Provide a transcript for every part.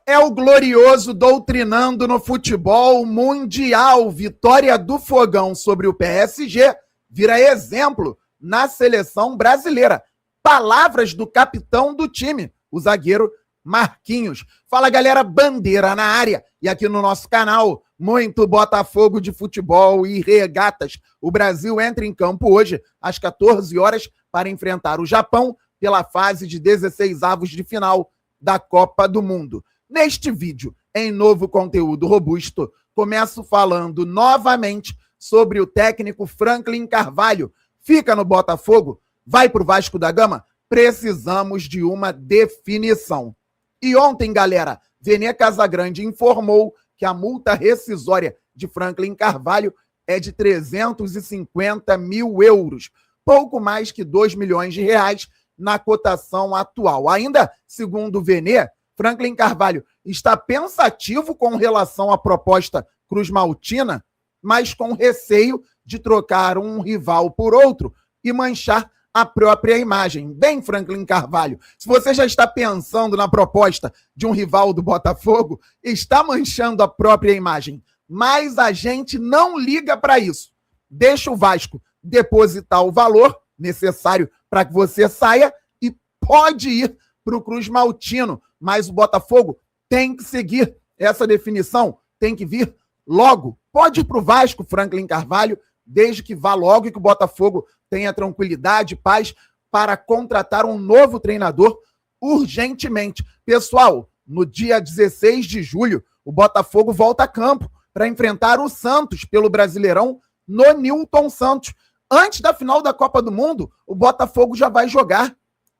É o glorioso doutrinando no futebol mundial. Vitória do Fogão sobre o PSG vira exemplo na seleção brasileira. Palavras do capitão do time, o zagueiro Marquinhos. Fala, galera, bandeira na área. E aqui no nosso canal, muito Botafogo de futebol e regatas. O Brasil entra em campo hoje às 14 horas para enfrentar o Japão pela fase de 16avos de final da Copa do Mundo. Neste vídeo, em novo conteúdo robusto, começo falando novamente sobre o técnico Franklin Carvalho. Fica no Botafogo? Vai pro Vasco da Gama? Precisamos de uma definição. E ontem, galera, Vene Casagrande informou que a multa rescisória de Franklin Carvalho é de 350 mil euros, pouco mais que 2 milhões de reais na cotação atual. Ainda, segundo o Vene, Franklin Carvalho está pensativo com relação à proposta Cruz Maltina, mas com receio de trocar um rival por outro e manchar a própria imagem. Bem, Franklin Carvalho, se você já está pensando na proposta de um rival do Botafogo, está manchando a própria imagem. Mas a gente não liga para isso. Deixa o Vasco depositar o valor necessário para que você saia e pode ir para o Cruz Maltino. Mas o Botafogo tem que seguir essa definição, tem que vir logo. Pode ir para o Vasco, Franklin Carvalho, desde que vá logo e que o Botafogo tenha tranquilidade, paz, para contratar um novo treinador urgentemente. Pessoal, no dia 16 de julho, o Botafogo volta a campo para enfrentar o Santos pelo Brasileirão no Newton Santos. Antes da final da Copa do Mundo, o Botafogo já vai jogar.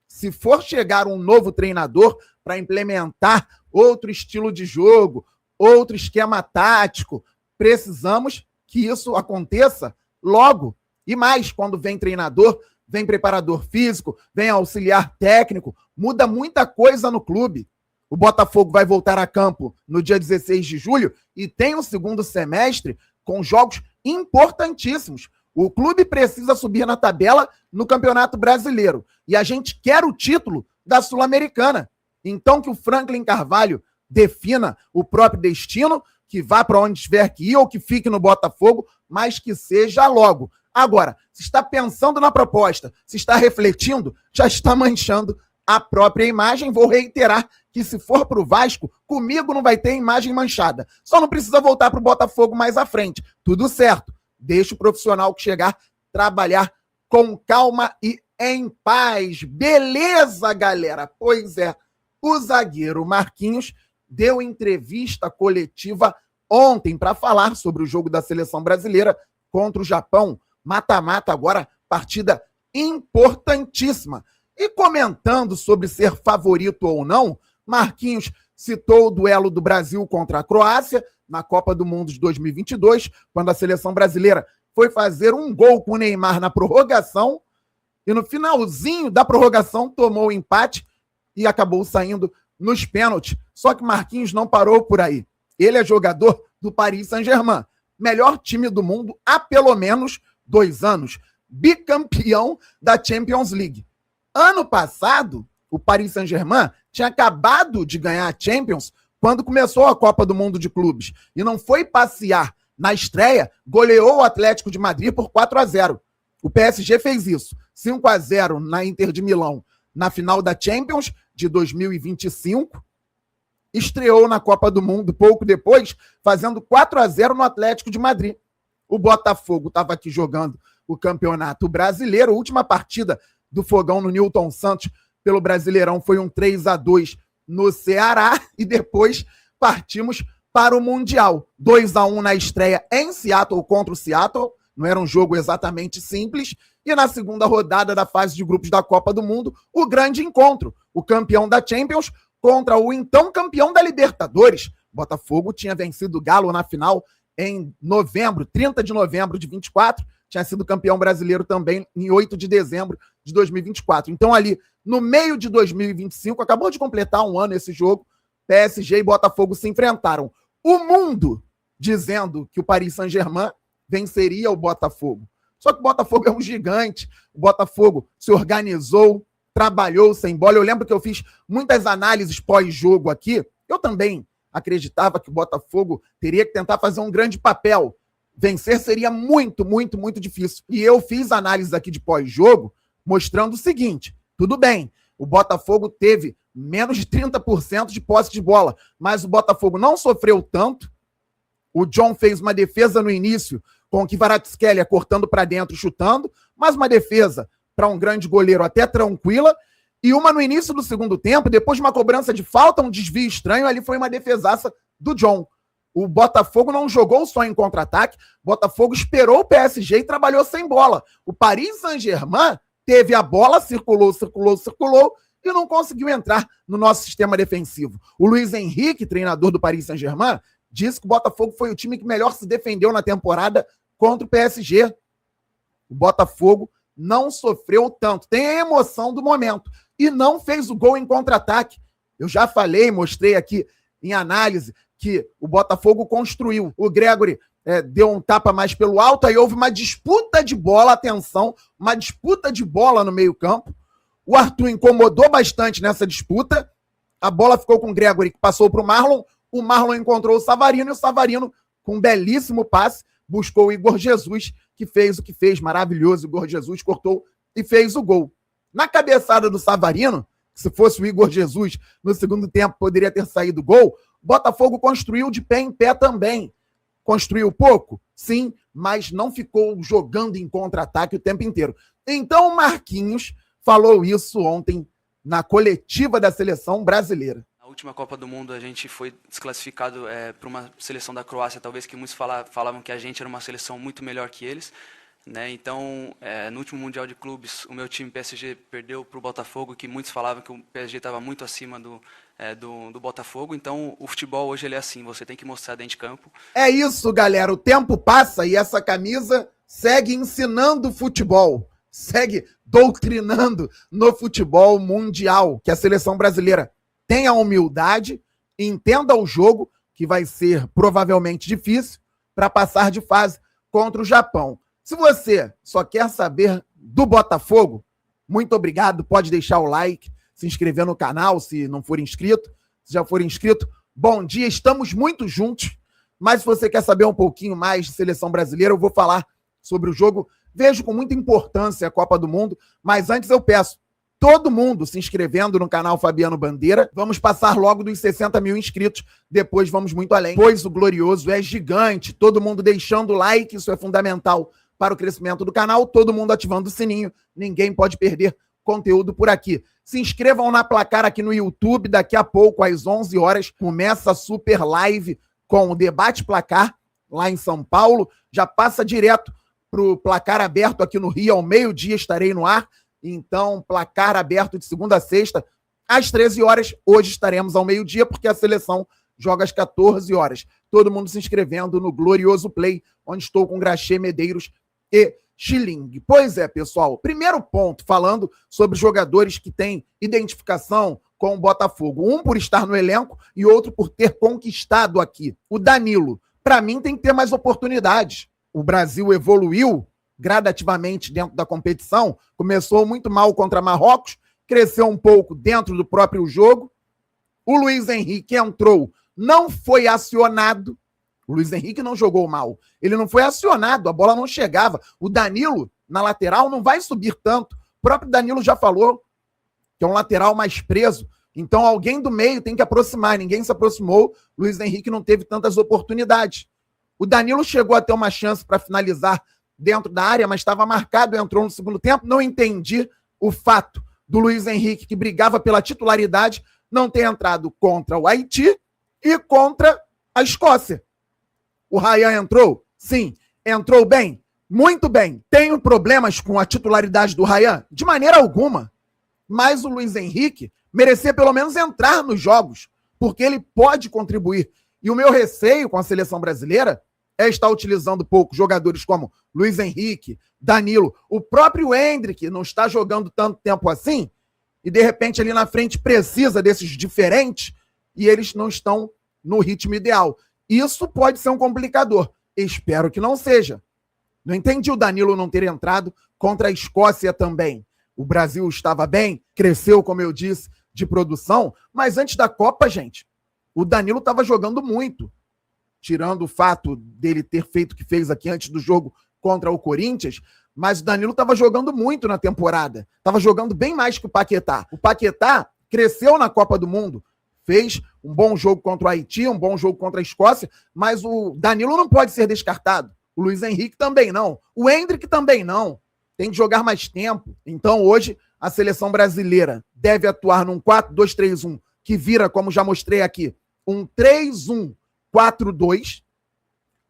Se for chegar um novo treinador para implementar outro estilo de jogo, outro esquema tático, precisamos que isso aconteça logo. E mais, quando vem treinador, vem preparador físico, vem auxiliar técnico, muda muita coisa no clube. O Botafogo vai voltar a campo no dia 16 de julho e tem um segundo semestre com jogos importantíssimos. O clube precisa subir na tabela no Campeonato Brasileiro e a gente quer o título da Sul-Americana. Então que o Franklin Carvalho defina o próprio destino, que vá para onde tiver que ir ou que fique no Botafogo, mas que seja logo. Agora, se está pensando na proposta, se está refletindo, já está manchando a própria imagem. Vou reiterar que se for para o Vasco, comigo não vai ter imagem manchada. Só não precisa voltar para o Botafogo mais à frente. Tudo certo. Deixa o profissional que chegar trabalhar com calma e em paz. Beleza, galera? Pois é, o zagueiro Marquinhos deu entrevista coletiva ontem para falar sobre o jogo da seleção brasileira contra o Japão. Mata-mata agora, partida importantíssima. E comentando sobre ser favorito ou não, Marquinhos citou o duelo do Brasil contra a Croácia na Copa do Mundo de 2022, quando a seleção brasileira foi fazer um gol com o Neymar na prorrogação e no finalzinho da prorrogação tomou o empate e acabou saindo nos pênaltis. Só que Marquinhos não parou por aí. Ele é jogador do Paris Saint-Germain, melhor time do mundo há pelo menos 2 anos, bicampeão da Champions League. Ano passado, o Paris Saint-Germain tinha acabado de ganhar a Champions quando começou a Copa do Mundo de Clubes e não foi passear. Na estreia, goleou o Atlético de Madrid por 4-0. O PSG fez isso, 5-0 na Inter de Milão na final da Champions de 2025, estreou na Copa do Mundo pouco depois, fazendo 4-0 no Atlético de Madrid. O Botafogo estava aqui jogando o Campeonato Brasileiro. A última partida do Fogão no Newton Santos pelo Brasileirão foi um 3-2 no Ceará e depois partimos para o Mundial. 2-1 na estreia em Seattle contra o Seattle. Não era um jogo exatamente simples. E na segunda rodada da fase de grupos da Copa do Mundo, o grande encontro. O campeão da Champions contra o então campeão da Libertadores. Botafogo tinha vencido o Galo na final em novembro, 30 de novembro de 24. Tinha sido campeão brasileiro também em 8 de dezembro de 2024. Então ali, no meio de 2025, acabou de completar um ano esse jogo, PSG e Botafogo se enfrentaram. O mundo dizendo que o Paris Saint-Germain venceria o Botafogo. Só que o Botafogo é um gigante, o Botafogo se organizou, trabalhou sem bola. Eu lembro que eu fiz muitas análises pós-jogo aqui, Eu também acreditava que o Botafogo teria que tentar fazer um grande papel. Vencer seria muito, muito, muito difícil. E eu fiz análises aqui de pós-jogo mostrando o seguinte: tudo bem, o Botafogo teve menos de 30% de posse de bola, mas o Botafogo não sofreu tanto. O John fez uma defesa no início, com o Kvaratskhelia cortando para dentro e chutando, mas uma defesa para um grande goleiro até tranquila, e uma no início do segundo tempo, depois de uma cobrança de falta, um desvio estranho, ali foi uma defesaça do John. O Botafogo não jogou só em contra-ataque, o Botafogo esperou o PSG e trabalhou sem bola. O Paris Saint-Germain teve a bola, circulou e não conseguiu entrar no nosso sistema defensivo. O Luiz Henrique, treinador do Paris Saint-Germain, disse que o Botafogo foi o time que melhor se defendeu na temporada contra o PSG. O Botafogo não sofreu tanto. Tem a emoção do momento. E não fez o gol em contra-ataque. Eu já falei, mostrei aqui em análise, que o Botafogo construiu. O Gregóry deu um tapa mais pelo alto, aí houve uma disputa de bola, atenção, uma disputa de bola no meio-campo. O Arthur incomodou bastante nessa disputa. A bola ficou com o Gregóry, que passou para o Marlon. O Marlon encontrou o Savarino, e o Savarino, com um belíssimo passe, buscou o Igor Jesus, que fez o que fez, maravilhoso. O Igor Jesus cortou e fez o gol. Na cabeçada do Savarino, se fosse o Igor Jesus, no segundo tempo poderia ter saído gol, o Botafogo construiu de pé em pé também. Construiu pouco? Sim, mas não ficou jogando em contra-ataque o tempo inteiro. Então o Marquinhos falou isso ontem na coletiva da seleção brasileira. Na última Copa do Mundo a gente foi desclassificado para uma seleção da Croácia, talvez que muitos falavam que a gente era uma seleção muito melhor que eles, né? Então, no último Mundial de Clubes, o meu time PSG perdeu para o Botafogo, que muitos falavam que o PSG estava muito acima do Botafogo. Então, o futebol hoje ele é assim, você tem que mostrar dentro de campo. É isso, galera, o tempo passa e essa camisa segue ensinando futebol, segue doutrinando no futebol mundial, que a seleção brasileira tenha humildade, entenda o jogo, que vai ser provavelmente difícil, para passar de fase contra o Japão. Se você só quer saber do Botafogo, muito obrigado, pode deixar o like, se inscrever no canal se não for inscrito. Se já for inscrito, bom dia, estamos muito juntos, mas se você quer saber um pouquinho mais de seleção brasileira, eu vou falar sobre o jogo. Vejo com muita importância a Copa do Mundo, mas antes eu peço todo mundo se inscrevendo no canal Fabiano Bandeira. Vamos passar logo dos 60 mil inscritos, depois vamos muito além, pois o glorioso é gigante. Todo mundo deixando o like, isso é fundamental para o crescimento do canal, todo mundo ativando o sininho, ninguém pode perder conteúdo por aqui. Se inscrevam na Placar aqui no YouTube, daqui a pouco, às 11 horas, começa a super live com o Debate Placar, lá em São Paulo, já passa direto para o Placar Aberto aqui no Rio, ao meio-dia estarei no ar, então Placar Aberto de segunda a sexta, às 13 horas, hoje estaremos ao meio-dia, porque a seleção joga às 14 horas. Todo mundo se inscrevendo no Glorioso Play, onde estou com Graxê, Medeiros e Xiling. Pois é, pessoal, primeiro ponto, falando sobre jogadores que têm identificação com o Botafogo. Um por estar no elenco e outro por ter conquistado aqui. O Danilo, para mim, tem que ter mais oportunidades. O Brasil evoluiu gradativamente dentro da competição, começou muito mal contra Marrocos, cresceu um pouco dentro do próprio jogo. O Luiz Henrique entrou, não foi acionado. O Luiz Henrique não jogou mal. Ele não foi acionado, a bola não chegava. O Danilo, na lateral, não vai subir tanto. O próprio Danilo já falou que é um lateral mais preso. Então alguém do meio tem que aproximar. Ninguém se aproximou. O Luiz Henrique não teve tantas oportunidades. O Danilo chegou a ter uma chance para finalizar dentro da área, mas estava marcado, entrou no segundo tempo. Não entendi o fato do Luiz Henrique, que brigava pela titularidade, não ter entrado contra o Haiti e contra a Escócia. O Ryan entrou? Sim. Entrou bem? Muito bem. Tenho problemas com a titularidade do Ryan? De maneira alguma. Mas o Luiz Henrique merecia pelo menos entrar nos jogos, porque ele pode contribuir. E o meu receio com a seleção brasileira é estar utilizando pouco jogadores como Luiz Henrique, Danilo, o próprio Endrick não está jogando tanto tempo assim, e de repente ali na frente precisa desses diferentes, e eles não estão no ritmo ideal. Isso pode ser um complicador. Espero que não seja. Não entendi o Danilo não ter entrado contra a Escócia também. O Brasil estava bem, cresceu, como eu disse, de produção, mas antes da Copa, gente, O Danilo estava jogando muito, tirando o fato dele ter feito o que fez aqui antes do jogo contra o Corinthians, mas o Danilo estava jogando muito na temporada. Estava jogando bem mais que o Paquetá. O Paquetá cresceu na Copa do Mundo, fez um bom jogo contra o Haiti, um bom jogo contra a Escócia, mas o Danilo não pode ser descartado. O Luiz Henrique também não. O Endrick também não. Tem que jogar mais tempo. Então, hoje, a seleção brasileira deve atuar num 4-2-3-1, que vira, como já mostrei aqui, um 3-1-4-2,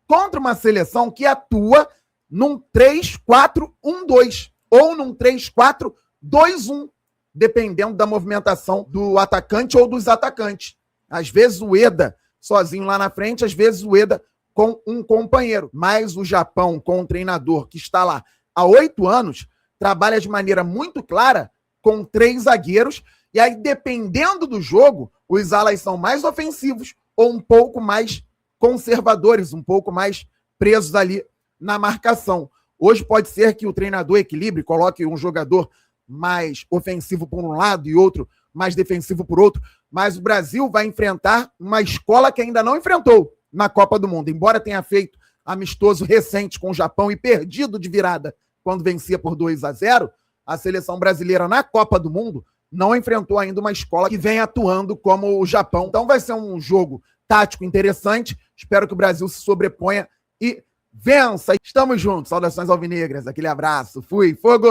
contra uma seleção que atua num 3-4-1-2 ou num 3-4-2-1, dependendo da movimentação do atacante ou dos atacantes. Às vezes o Eda sozinho lá na frente, às vezes o Eda com um companheiro. Mas o Japão, com um treinador que está lá há 8 anos, trabalha de maneira muito clara com 3 zagueiros, e aí, dependendo do jogo, os alas são mais ofensivos ou um pouco mais conservadores, um pouco mais presos ali na marcação. Hoje pode ser que o treinador equilibre, coloque um jogador mais ofensivo por um lado e outro mais defensivo por outro, mas o Brasil vai enfrentar uma escola que ainda não enfrentou na Copa do Mundo. Embora tenha feito amistoso recente com o Japão e perdido de virada quando vencia por 2-0, a seleção brasileira na Copa do Mundo não enfrentou ainda uma escola que vem atuando como o Japão. Então vai ser um jogo tático interessante. Espero que o Brasil se sobreponha e vença. Estamos juntos. Saudações alvinegras. Aquele abraço. Fui. Fogo!